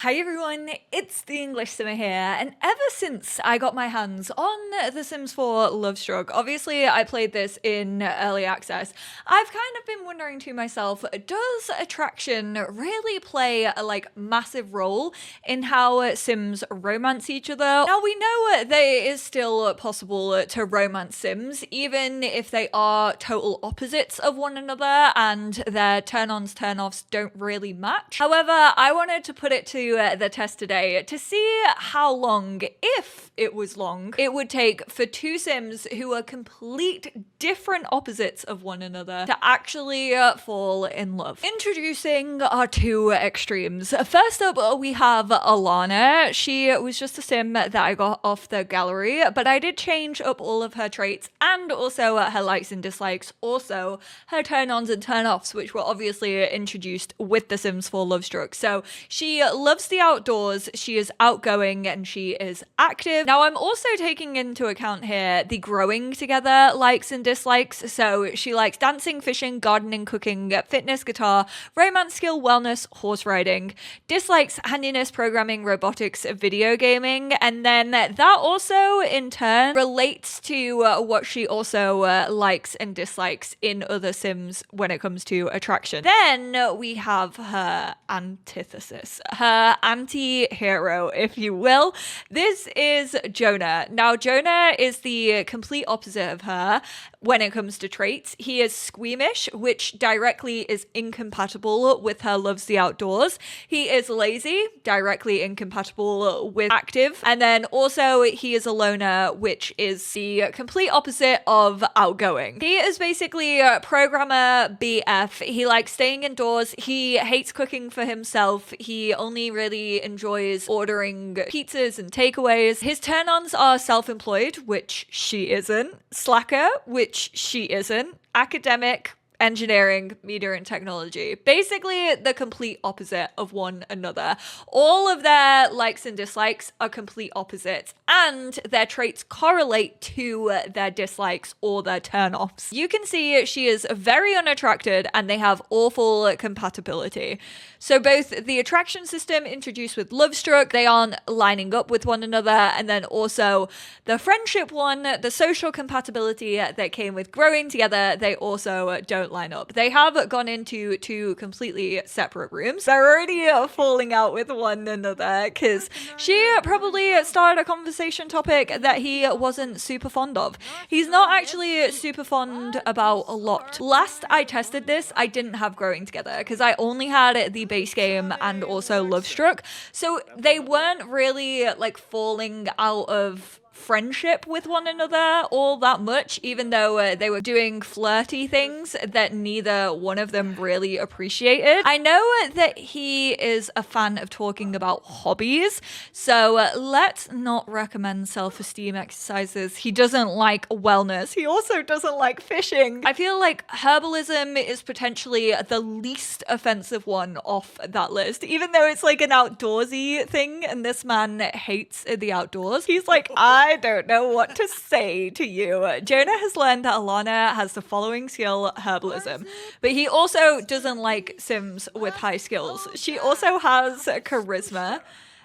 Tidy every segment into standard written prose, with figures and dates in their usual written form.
Hi everyone, it's the EnglishSimmer here, and ever since I got my hands on The Sims 4 Lovestruck, obviously I played this in early access, I've kind of been wondering to myself, does attraction really play a massive role in how Sims romance each other? Now we know that it is still possible to romance Sims, even if they are total opposites of one another and their turn-ons, turn-offs don't really match. However, I wanted to put it to the test today to see how long, if it was long, it would take for two Sims who are complete different opposites of one another to actually fall in love. Introducing our two extremes. First up, we have Alana. She was just a Sim that I got off the gallery, but I did change up all of her traits and also her likes and dislikes, also her turn-ons and turn-offs, which were obviously introduced with The Sims 4 Lovestruck. So she loves the outdoors, she is outgoing, and she is active. Now I'm also taking into account here the growing together likes and dislikes. So she likes dancing, fishing, gardening, cooking, fitness, guitar, romance, skill, wellness, horse riding. Dislikes handiness, programming, robotics, video gaming, and then that also in turn relates to what she also likes and dislikes in other Sims when it comes to attraction. Then we have her antithesis, her anti-hero, if you will. This is Jonah. Now Jonah is the complete opposite of her when it comes to traits. He is squeamish, which directly is incompatible with her loves the outdoors. He is lazy, directly incompatible with active. And then also he is a loner, which is the complete opposite of outgoing. He is basically a programmer BF. He likes staying indoors. He hates cooking for himself. He only really enjoys ordering pizzas and takeaways. His turn-ons are self-employed, which she isn't. Slacker, which she isn't. Academic, engineering, media and technology. Basically the complete opposite of one another. All of their likes and dislikes are complete opposites, and their traits correlate to their dislikes or their turn-offs. You can see she is very unattracted and they have awful compatibility. So both the attraction system introduced with Lovestruck, they aren't lining up with one another, and then also the friendship one, the social compatibility that came with growing together, they also don't line up. They have gone into two completely separate rooms. They're already falling out with one another because she probably started a conversation topic that he wasn't super fond of. He's not actually super fond about a lot. Last I tested this, I didn't have growing together because I only had the base game and also Lovestruck. So they weren't really falling out of friendship with one another all that much, even though they were doing flirty things that neither one of them really appreciated. I know that he is a fan of talking about hobbies, so let's not recommend self-esteem exercises. He doesn't like wellness. He also doesn't like fishing. I feel like herbalism is potentially the least offensive one off that list, even though it's like an outdoorsy thing and this man hates the outdoors. He's like, I don't know what to say to you. Jonah has learned that Alana has the following skill, herbalism, but he also doesn't like Sims with high skills. She also has charisma.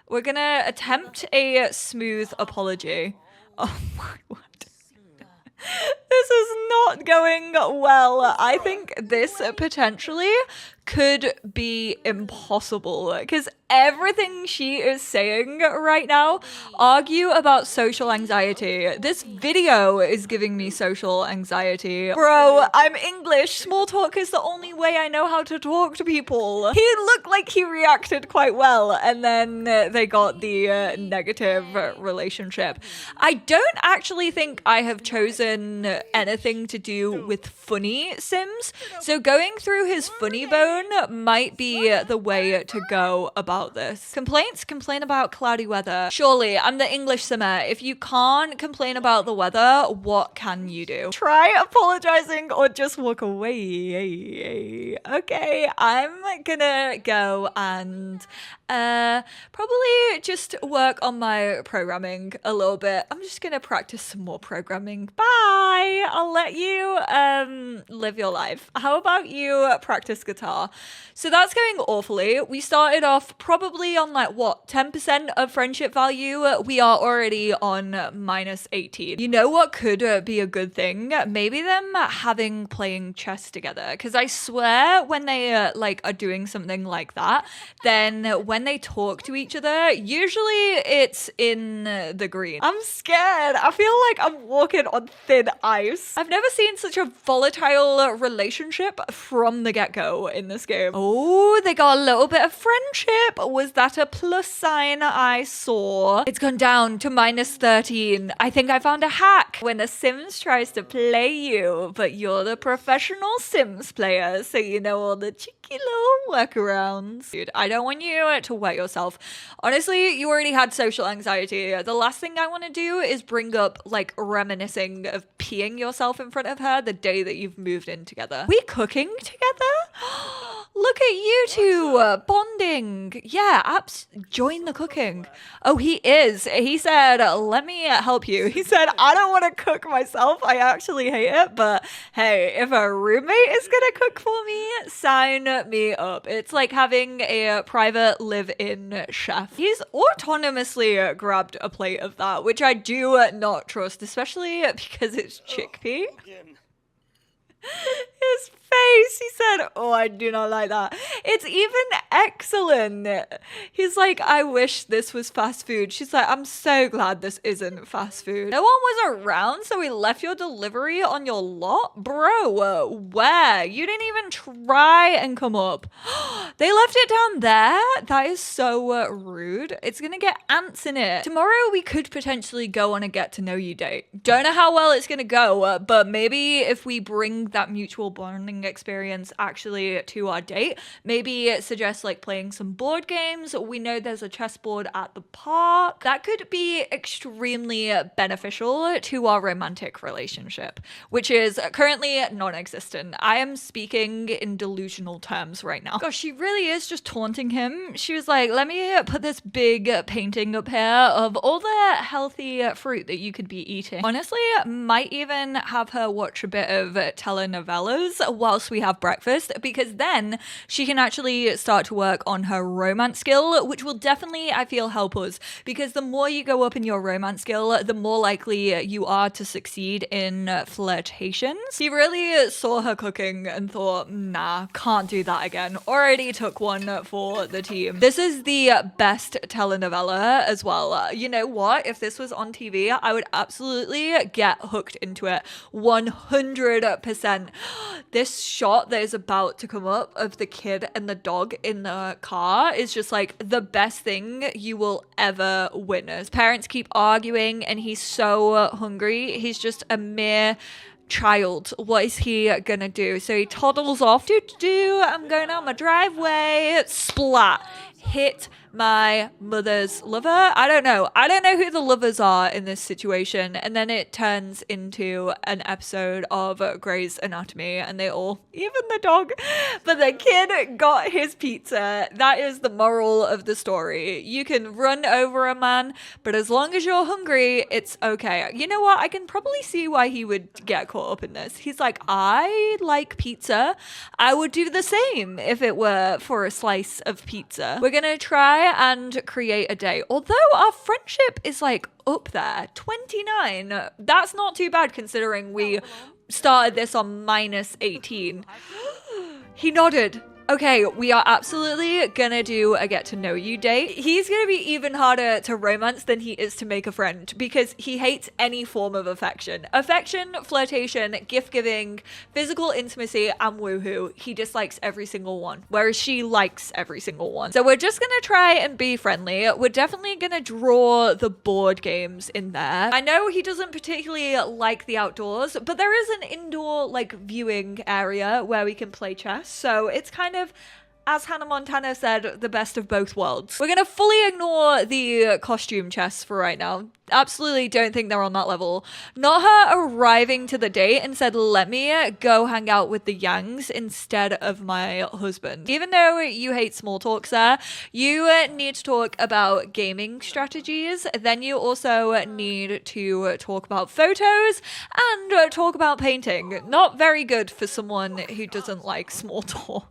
We're gonna attempt a smooth apology. Oh my word. This is not going well. I think this potentially could be impossible because everything she is saying right now argue about social anxiety. This video is giving me social anxiety. Bro, I'm English. Small talk is the only way I know how to talk to people. He looked like he reacted quite well, and then they got the negative relationship. I don't actually think I have chosen anything to do with funny Sims, so going through his funny bone might be the way to go about this. Complaints? Complain about cloudy weather. Surely, I'm the EnglishSimmer. If you can't complain about the weather, what can you do? Try apologizing or just walk away. Okay, I'm gonna go and probably just work on my programming a little bit. I'm just gonna practice some more programming. Bye! I'll let you live your life. How about you practice guitar? So that's going awfully. We started off probably on like what, 10% of friendship value. We are already on minus 18. You know what could be a good thing? Maybe them playing chess together. Because I swear when they like are doing something like that, then when they talk to each other, usually it's in the green. I'm scared. I feel like I'm walking on thin ice. I've never seen such a volatile relationship from the get-go in this game. Oh, they got a little bit of friendship. Was that a plus sign I saw? It's gone down to minus 13. I think I found a hack. When a Sims tries to play you, but you're the professional Sims player, so you know all the cheeky little workarounds. Dude, I don't want you to wet yourself. Honestly, you already had social anxiety. The last thing I want to do is bring up like reminiscing of peeing yourself in front of her the day that you've moved in together. We cooking together? Look at you two bonding. Yeah, join the cooking. Oh, he is. He said, let me help you. He said, I don't want to cook myself. I actually hate it. But hey, if a roommate is going to cook for me, sign me up. It's like having a private live-in chef. He's autonomously grabbed a plate of that, which I do not trust, especially because it's chickpea. His face, he said, oh, I do not like that. It's even excellent. He's like, I wish this was fast food. She's like, I'm so glad this isn't fast food. No one was around, so we left your delivery on your lot? Bro, where? You didn't even try and come up. They left it down there? That is so rude. It's gonna get ants in it. Tomorrow we could potentially go on a get to know you date. Don't know how well it's gonna go, but maybe if we bring that mutual bonding experience actually to our date, maybe suggest like playing some board games. We know there's a chessboard at the park. That could be extremely beneficial to our romantic relationship, which is currently non-existent. I am speaking in delusional terms right now. Gosh, she really is just taunting him. She was like, let me put this big painting up here of all the healthy fruit that you could be eating. Honestly, might even have her watch a bit of telenovelas whilst we have breakfast, because then she can actually start to work on her romance skill, which will definitely, I feel, help us, because the more you go up in your romance skill, the more likely you are to succeed in flirtations. He really saw her cooking and thought, nah, can't do that again. Already took one for the team. This is the best telenovela as well. You know what? If this was on TV, I would absolutely get hooked into it 100%. This shot that is about to come up of the kid and the dog in the car is just like the best thing you will ever witness. Parents keep arguing and he's so hungry. He's just a mere child. What is he gonna do? So he toddles off. I'm going out my driveway. Splat. Hit my mother's lover. I don't know who the lovers are in this situation. And then it turns into an episode of Grey's Anatomy and they all, even the dog, but the kid got his pizza. That is the moral of the story. You can run over a man, but as long as you're hungry, it's okay. You know what? I can probably see why he would get caught up in this. He's like, I like pizza. I would do the same if it were for a slice of pizza. We're gonna try and create a date. Although our friendship is like up there, 29. That's not too bad considering we started this on minus 18. He nodded. Okay, we are absolutely gonna do a get to know you date. He's gonna be even harder to romance than he is to make a friend because he hates any form of affection. Affection, flirtation, gift giving, physical intimacy, and woohoo. He dislikes every single one, whereas she likes every single one. So we're just gonna try and be friendly. We're definitely gonna draw the board games in there. I know he doesn't particularly like the outdoors, but there is an indoor like viewing area where we can play chess. So it's kind of, as Hannah Montana said, the best of both worlds. We're gonna fully ignore the costume chests for right now. Absolutely don't think they're on that level. Not her arriving to the date and said, let me go hang out with the Yangs instead of my husband. Even though you hate small talk, sir, you need to talk about gaming strategies. Then you also need to talk about photos and talk about painting. Not very good for someone who doesn't like small talk.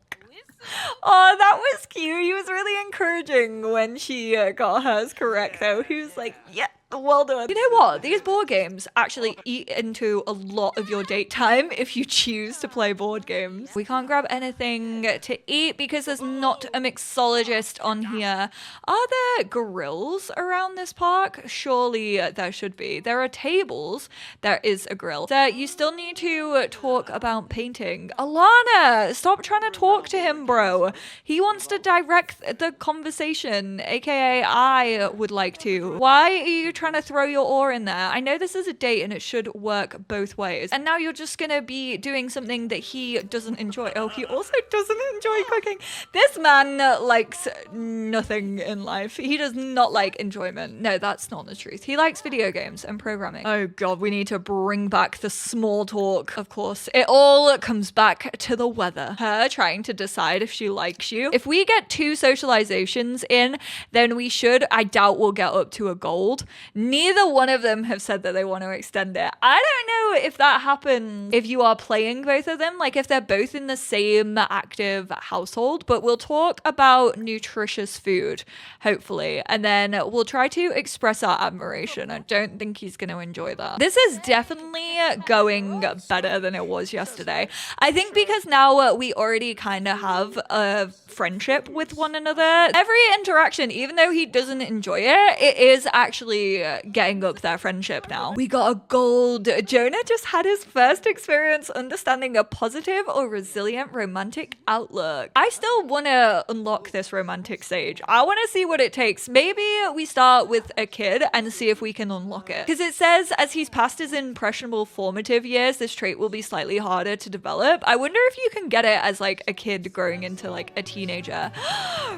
Oh, that was cute. He was really encouraging when she got hers correct, though. He was like, yeah, well done. You know what? These board games actually eat into a lot of your date time if you choose to play board games. We can't grab anything to eat because there's not a mixologist on here. Are there grills around this park? Surely there should be. There are tables. There is a grill. So you still need to talk about painting. Alana, stop trying to talk to him, bro. He wants to direct the conversation, aka I would like to. Why are you trying to throw your oar in there? I know this is a date and it should work both ways. And now you're just gonna be doing something that he doesn't enjoy. Oh, he also doesn't enjoy cooking. This man likes nothing in life. He does not like enjoyment. No, that's not the truth. He likes video games and programming. Oh God, we need to bring back the small talk. Of course, it all comes back to the weather. Her trying to decide if she likes you. If we get 2 socializations in, then we should, I doubt we'll get up to a gold. Neither one of them have said that they want to extend it. I don't know if that happens if you are playing both of them, like if they're both in the same active household, but we'll talk about nutritious food, hopefully, and then we'll try to express our admiration. I don't think he's going to enjoy that. This is definitely going better than it was yesterday. I think because now we already kind of have a friendship with one another. Every interaction, even though he doesn't enjoy it, it is actually getting up their friendship now. We got a gold. Jonah just had his first experience understanding a positive or resilient romantic outlook. I still want to unlock this romantic stage. I want to see what it takes. Maybe we start with a kid and see if we can unlock it. Because it says as he's past his impressionable formative years, this trait will be slightly harder to develop. I wonder if you can get it as like a kid growing into like a teenager.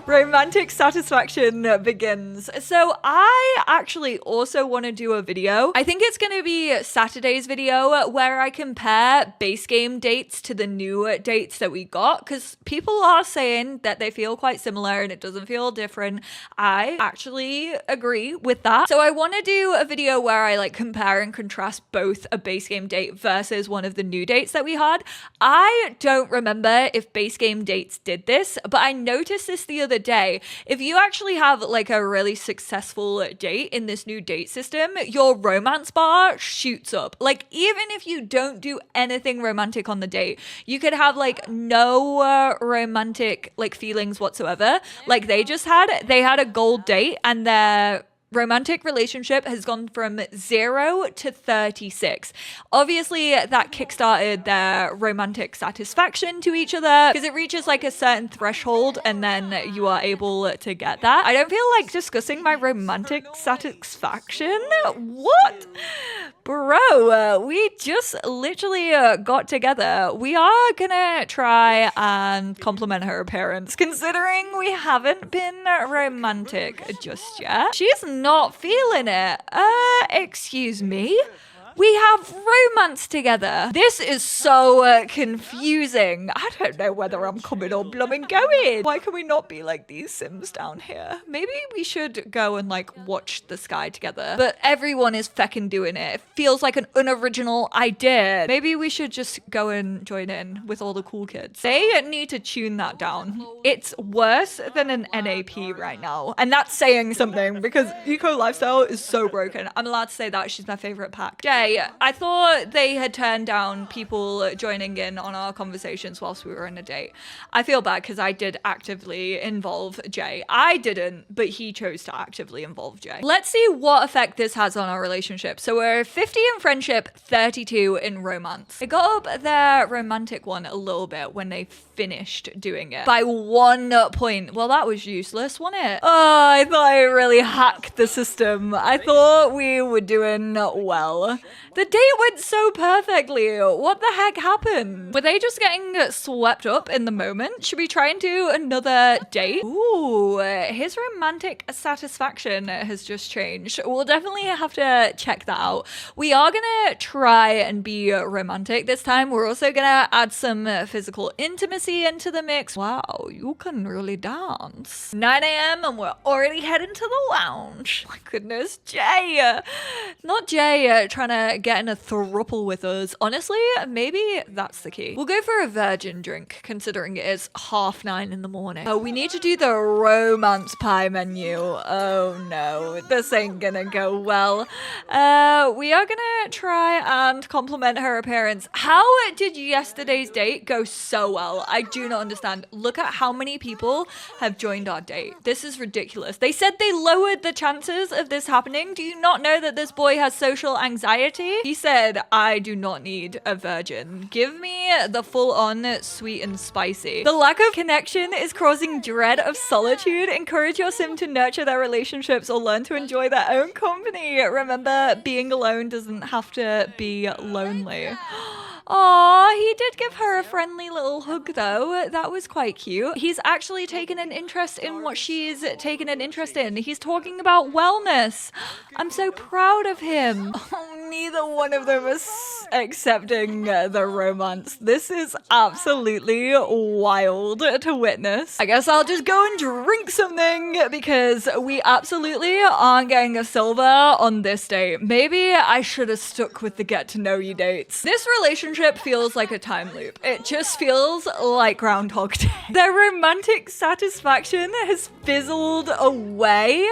Romantic satisfaction begins. So I actually also want to do a video. I think it's going to be Saturday's video where I compare base game dates to the new dates that we got, because people are saying that they feel quite similar and it doesn't feel different. I actually agree with that. So I want to do a video where I like compare and contrast both a base game date versus one of the new dates that we had. I don't remember if base game dates did this, but I noticed this the other day. If you actually have like a really successful date in this new date system, your romance bar shoots up. Like even if you don't do anything romantic on the date, you could have like no romantic like feelings whatsoever. Like they had a gold date and their romantic relationship has gone from 0 to 36. Obviously, that kickstarted their romantic satisfaction to each other because it reaches like a certain threshold and then you are able to get that. I don't feel like discussing my romantic satisfaction. What? Bro, we just literally got together. We are gonna try and compliment her appearance, considering we haven't been romantic just yet. She's not feeling it. Excuse me? We have romance together. This is so confusing. I don't know whether I'm coming or blooming going. Why can we not be like these Sims down here? Maybe we should go and like watch the sky together. But everyone is feckin' doing it. It feels like an unoriginal idea. Maybe we should just go and join in with all the cool kids. They need to tune that down. It's worse than an NAP right now. And that's saying something because Eco Lifestyle is so broken. I'm allowed to say that. She's my favorite pack. Jay, I thought they had turned down people joining in on our conversations whilst we were on a date. I feel bad because I did actively involve Jay. I didn't, but he chose to actively involve Jay. Let's see what effect this has on our relationship. So we're 50 in friendship, 32 in romance. It got up their romantic one a little bit when they finished doing it by 1 point. Well, that was useless, wasn't it? Oh, I thought I really hacked the system. I thought we were doing well. The date went so perfectly. What the heck happened? Were they just getting swept up in the moment? Should we try and do another date? Ooh, his romantic satisfaction has just changed. We'll definitely have to check that out. We are gonna try and be romantic this time. We're also gonna add some physical intimacy into the mix. Wow, you can really dance. 9 a.m. and we're already heading to the lounge. lunch. My goodness, Jay. Not Jay trying to get in a throuple with us. Honestly, maybe that's the key. We'll go for a virgin drink, considering it is 9:30 in the morning. Oh, we need to do the romance pie menu. Oh no, this ain't gonna go well. We are gonna try and compliment her appearance. How did yesterday's date go so well? I do not understand. Look at how many people have joined our date. This is ridiculous. They said they lowered the chances of this happening. Do you not know that this boy has social anxiety? He said, I do not need a virgin. Give me the full-on sweet and spicy. The lack of connection is causing dread of solitude. Encourage your sim to nurture their relationships or learn to enjoy their own company. Remember, being alone doesn't have to be lonely. Aw, he did give her a friendly little hug though. That was quite cute. He's actually taken an interest in what she's taken an interest in. He's talking about wellness. I'm so proud of him. Oh, neither one of them is accepting the romance. This is absolutely wild to witness. I guess I'll just go and drink something because we absolutely aren't getting a silver on this date. Maybe I should have stuck with the get to know you dates. This relationship feels like a time loop. It just feels like Groundhog Day. Their romantic satisfaction has fizzled away.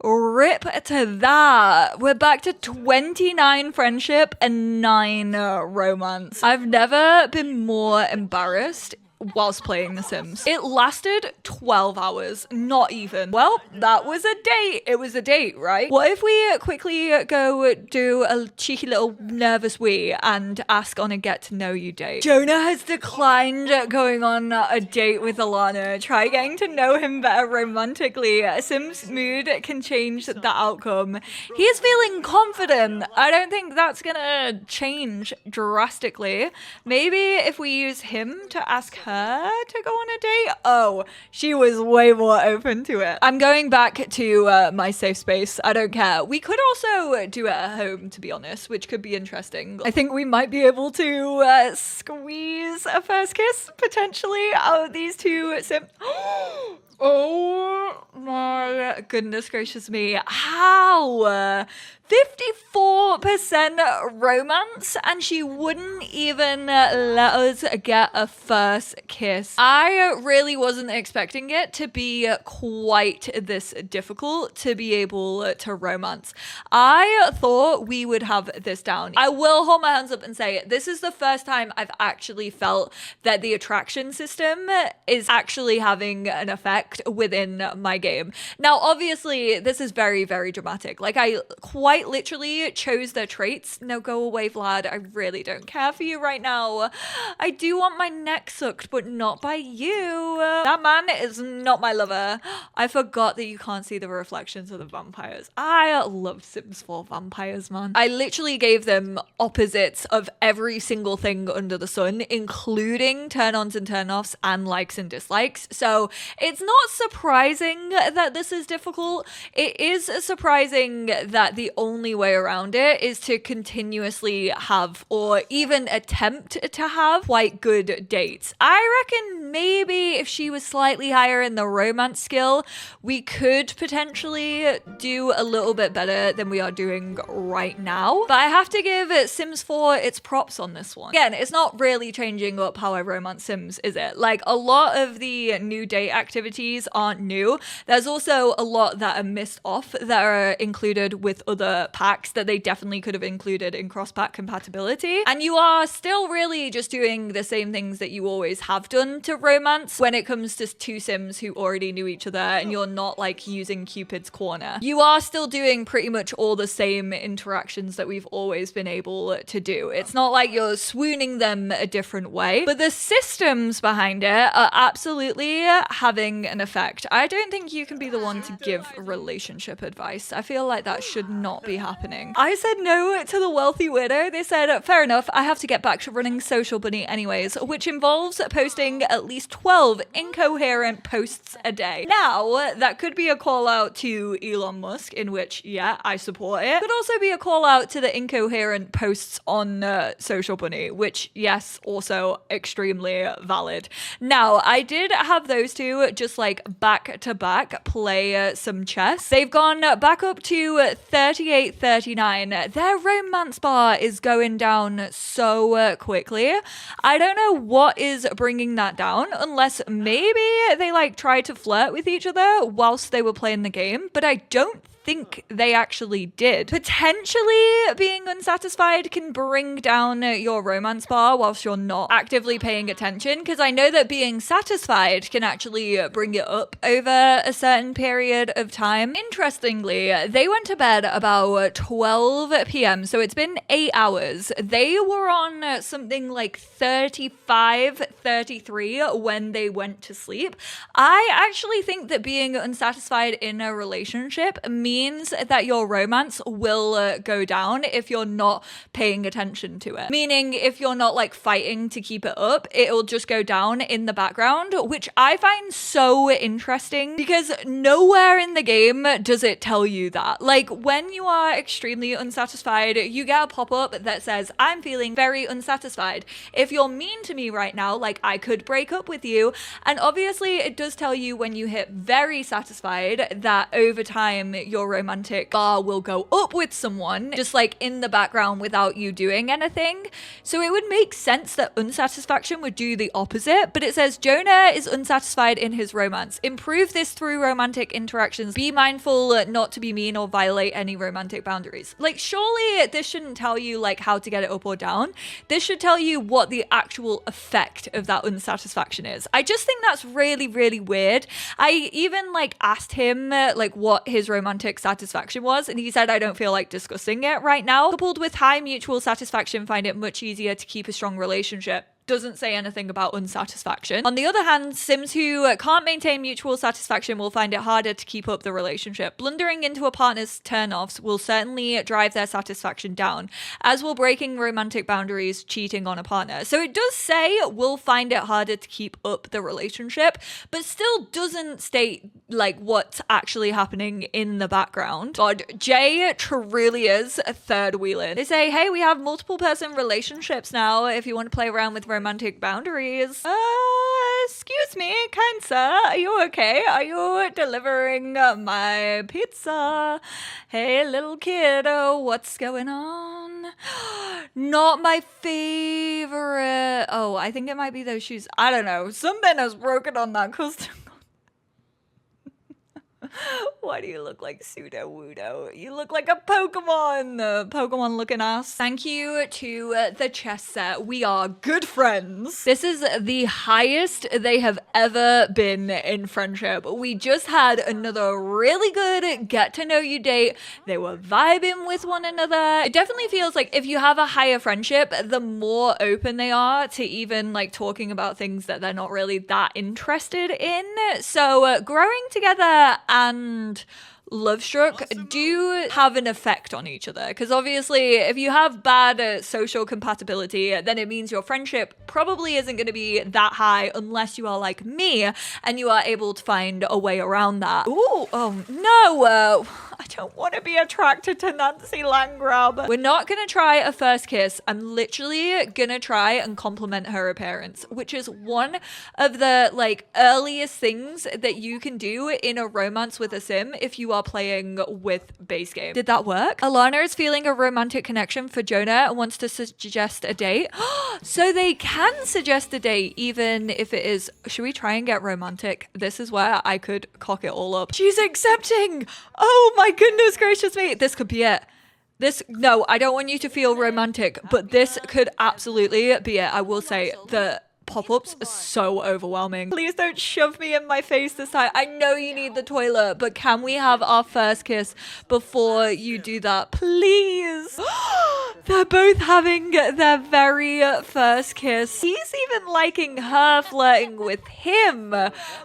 Rip to that. We're back to 29 friendship and 9 romance. I've never been more embarrassed whilst playing The Sims. It lasted 12 hours, not even. Well, that was a date. It was a date, right? What if we quickly go do a cheeky little nervous wee and ask on a get to know you date? Jonah has declined going on a date with Alana. Try getting to know him better romantically. A Sim's mood can change the outcome. He's feeling confident. I don't think that's gonna change drastically. Maybe if we use him to ask her to go on a date. Oh, she was way more open to it. I'm going back to my safe space. I don't care. We could also do it at home, to be honest, which could be interesting. I think we might be able to squeeze a first kiss potentially out of these two Sims. Oh my goodness gracious me. How? 54% romance and she wouldn't even let us get a first kiss. I really wasn't expecting it to be quite this difficult to be able to romance. I thought we would have this down. I will hold my hands up and say this is the first time I've actually felt that the attraction system is actually having an effect within my game. Now, obviously, this is very, very dramatic. Like, I quite literally chose their traits. No, go away, Vlad. I really don't care for you right now. I do want my neck sucked, but not by you. That man is not my lover. I forgot that you can't see the reflections of the vampires. I love Sims 4 vampires, man. I literally gave them opposites of every single thing under the sun, including turn-ons and turn-offs and likes and dislikes. So it's not surprising that this is difficult. It is surprising that the only way around it is to continuously have or even attempt to have quite good dates. I reckon maybe if she was slightly higher in the romance skill, we could potentially do a little bit better than we are doing right now. But I have to give Sims 4 its props on this one. Again, it's not really changing up how I romance Sims, is it? Like, a lot of the new date activities aren't new. There's also a lot that are missed off that are included with other packs that they definitely could have included in cross-pack compatibility. And you are still really just doing the same things that you always have done to romance when it comes to two Sims who already knew each other and you're not like using Cupid's corner. You are still doing pretty much all the same interactions that we've always been able to do. It's not like you're swooning them a different way, but the systems behind it are absolutely having an effect. I don't think you can be the one to give relationship advice. I feel like that should not be happening. I said no to the wealthy widow. They said, fair enough, I have to get back to running Social Bunny anyways, which involves posting at least 12 incoherent posts a day. Now, that could be a call out to Elon Musk, in which, yeah, I support it. Could also be a call out to the incoherent posts on Social Bunny, which, yes, also extremely valid. Now, I did have those two just like like back to back play some chess. They've gone back up to 38-39. Their romance bar is going down so quickly. I don't know what is bringing that down, unless maybe they like tried to flirt with each other whilst they were playing the game, but I don't think they actually did. Potentially being unsatisfied can bring down your romance bar whilst you're not actively paying attention, because I know that being satisfied can actually bring it up over a certain period of time. Interestingly, they went to bed about 12 p.m. so it's been 8 hours. They were on something like 35, 33 when they went to sleep. I actually think that being unsatisfied in a relationship means that your romance will go down if you're not paying attention to it. Meaning if you're not like fighting to keep it up, it'll just go down in the background, which I find so interesting because nowhere in the game does it tell you that. Like when you are extremely unsatisfied, you get a pop-up that says, I'm feeling very unsatisfied. If you're mean to me right now, like I could break up with you. And obviously it does tell you when you hit very satisfied that over time your romantic bar will go up with someone just like in the background without you doing anything. So it would make sense that unsatisfaction would do the opposite, but it says Jonah is unsatisfied in his romance. Improve this through romantic interactions. Be mindful not to be mean or violate any romantic boundaries. Like surely this shouldn't tell you like how to get it up or down. This should tell you what the actual effect of that unsatisfaction is. I just think that's really, really weird. I even like asked him like what his romantic satisfaction was, and he said, I don't feel like discussing it right now. Coupled with high mutual satisfaction, find it much easier to keep a strong relationship. Doesn't say anything about unsatisfaction. On the other hand, Sims who can't maintain mutual satisfaction will find it harder to keep up the relationship. Blundering into a partner's turn-offs will certainly drive their satisfaction down, as will breaking romantic boundaries, cheating on a partner. So it does say will find it harder to keep up the relationship, but still doesn't state like what's actually happening in the background. God, Jay truly is a third wheeling. They say, hey, we have multiple person relationships now if you want to play around with romantic boundaries. Excuse me, kind sir, are you okay? Are you delivering my pizza? Hey, little kid, what's going on? Not my favorite. Oh, I think it might be those shoes. I don't know. Something has broken on that custom. Why do you look like Pseudo Wudo? You look like a Pokemon! Pokemon looking ass. Thank you to the chess set. We are good friends. This is the highest they have ever been in friendship. We just had another really good get to know you date. They were vibing with one another. It definitely feels like if you have a higher friendship, the more open they are to even like talking about things that they're not really that interested in. So growing together and Lovestruck do have an effect on each other, because obviously if you have bad social compatibility, then it means your friendship probably isn't going to be that high unless you are like me and you are able to find a way around that. Ooh, oh no, I don't want to be attracted to Nancy Landgrab. We're not going to try a first kiss. I'm literally going to try and compliment her appearance, which is one of the like earliest things that you can do in a romance with a sim if you are playing with base game. Did that work? Alana is feeling a romantic connection for Jonah and wants to suggest a date. So they can suggest a date even if it is, should we try and get romantic? This is where I could cock it all up. She's accepting. Oh my goodness gracious me. This could be it. No, I don't want you to feel romantic, but this could absolutely be it. I will say the pop-ups are so overwhelming. Please don't shove me in my face this time. I know you need the toilet, but can we have our first kiss before you do that, please? They're both having their very first kiss. He's even liking her flirting with him,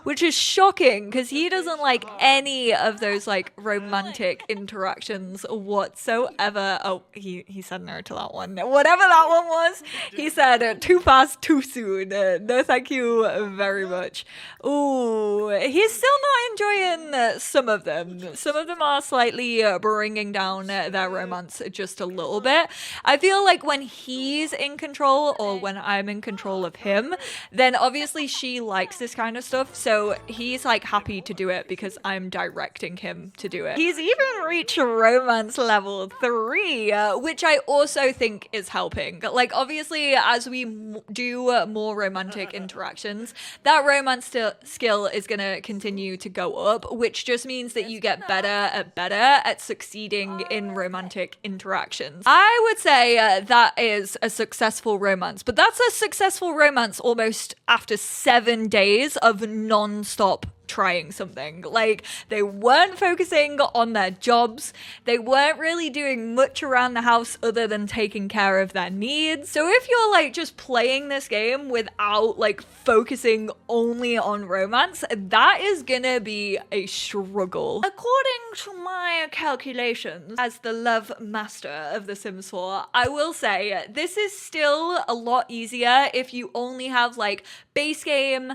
which is shocking because he doesn't like any of those like romantic interactions whatsoever. Oh, he said no to that one. Whatever that one was, he said too fast, too soon. No, thank you very much. Ooh, he's still not enjoying some of them. Some of them are slightly bringing down their romance just a little bit. I feel like when he's in control or when I'm in control of him, then obviously she likes this kind of stuff. So he's like happy to do it because I'm directing him to do it. He's even reached romance level 3, which I also think is helping. Like obviously as we do more romantic interactions, that romance skill is going to continue to go up, which just means that you get better at succeeding in romantic interactions. I would say that is a successful romance, but that's a successful romance almost after 7 days of non-stop trying something. Like they weren't focusing on their jobs, they weren't really doing much around the house other than taking care of their needs. So if you're like just playing this game without like focusing only on romance, that is gonna be a struggle. According to my calculations as the love master of The Sims 4, I will say this is still a lot easier if you only have like base game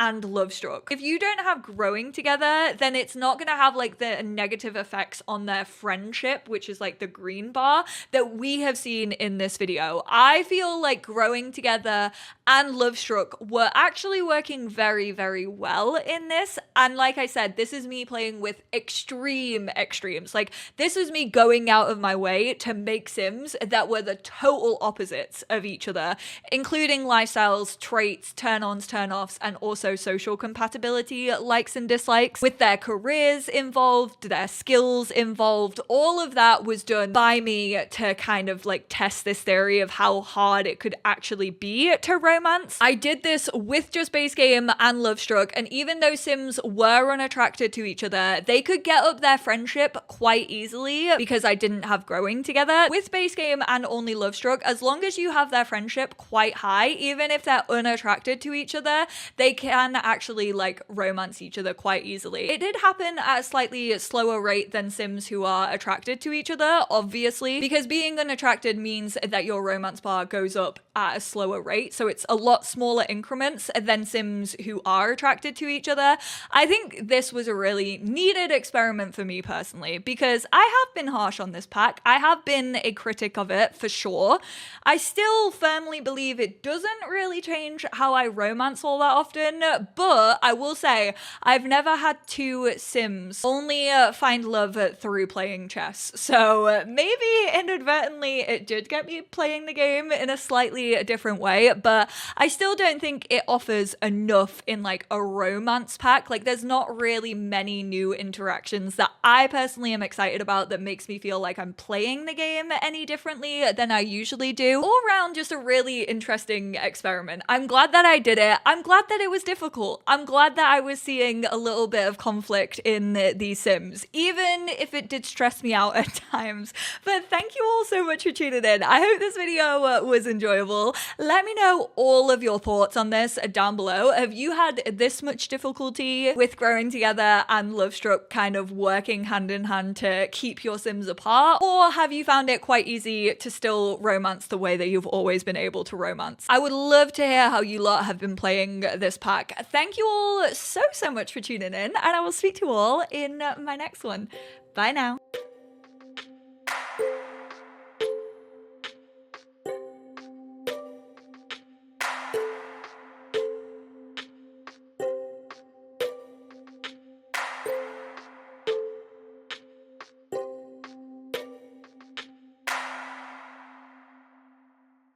and Lovestruck. If you don't have growing together, then it's not gonna have like the negative effects on their friendship, which is like the green bar that we have seen in this video. I feel like growing together and Lovestruck were actually working very, very well in this. And like I said, this is me playing with extremes. Like this was me going out of my way to make Sims that were the total opposites of each other, including lifestyles, traits, turn-ons, turn-offs, and also social compatibility, likes and dislikes, with their careers involved, their skills involved. All of that was done by me to kind of like test this theory of how hard it could actually be to romance. I did this with just base game and Lovestruck, and even though Sims were unattracted to each other, they could get up their friendship quite easily because I didn't have growing together. With base game and only Lovestruck, as long as you have their friendship quite high, even if they're unattracted to each other, they can actually like romance each other quite easily. It did happen at a slightly slower rate than Sims who are attracted to each other, obviously, because being unattracted means that your romance bar goes up at a slower rate, so it's a lot smaller increments than Sims who are attracted to each other. I think this was a really needed experiment for me personally, because I have been harsh on this pack. I have been a critic of it for sure. I still firmly believe it doesn't really change how I romance all that often, but I will say I've never had 2 Sims only find love through playing chess. So maybe inadvertently it did get me playing the game in a slightly different way, but I still don't think it offers enough in like a romance pack. Like there's not really many new interactions that I personally am excited about that makes me feel like I'm playing the game any differently than I usually do. All around just a really interesting experiment. I'm glad that I did it. I'm glad that it was difficult. I'm glad that I was seeing a little bit of conflict in these Sims, even if it did stress me out at times. But thank you all so much for tuning in. I hope this video was enjoyable. Let me know all of your thoughts on this down below. Have you had this much difficulty with growing together and Lovestruck kind of working hand in hand to keep your Sims apart? Or have you found it quite easy to still romance the way that you've always been able to romance? I would love to hear how you lot have been playing this pack. Thank you all so much for tuning in, and I will speak to you all in my next one. Bye now.